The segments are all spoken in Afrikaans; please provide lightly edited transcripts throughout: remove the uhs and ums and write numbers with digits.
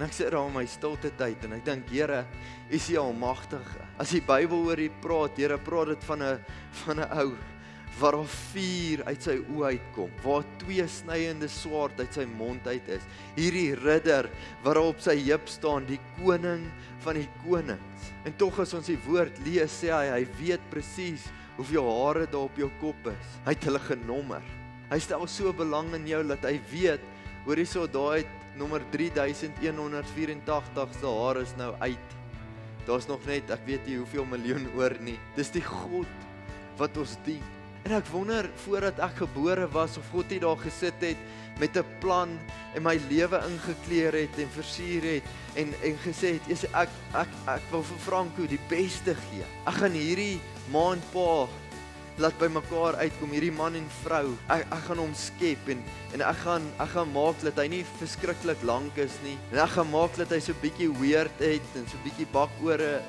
En ek sit daar in my stilte tyd en ek dink, Here, U is die Almagtige. As die Bybel oor U praat, Here, praat dit van 'n ou waar daar vuur uit sy oë uitkom, waar 2 snydende swaard uit sy mond uit is. Hierdie ridder wat op sy heup staan, die koning van die konings. En tog as ons die woord lees, sê hy weet presies hoeveel hare daar op jou kop is. Hy het hulle genommer. Hy stel so belang in jou dat hy weet, hoor hierso, daai nommer 3184 se hare is nou uit. Daar's nog net, ek weet nie hoeveel miljoen oor nie. Dis die God wat ons dien. En ek wonder, voordat ek gebore was, of God nie daar gesit het met 'n plan en my lewe ingekleer het en versier het en gesê het, ek wil vir Franco die beste gee. Ek gaan hierdie ma en pa laat by mekaar uitkom, hierdie man en vrou. Ek gaan hom skep en ek gaan maak dat hy nie verskriklik lank is nie. En ek gaan maak dat hy so bietjie weird het en so bietjie bakore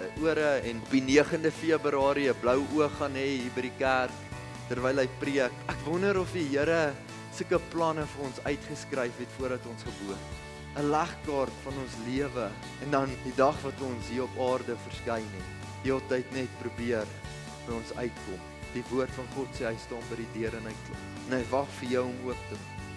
en op die 9de Februarie 'n blou oog gaan hê hier by die kerk terwyl hy preek. Ek wonder of die Here sulke planne vir ons uitgeskryf het voordat ons gebore het. 'n Legkaart van ons lewe en dan die dag wat ons hier op aarde verskyn het. Heeltyd net probeer by ons uitkom. Die woord van God sê hy staan by die deur en hy klop. En hy wag vir jou om oop te maak.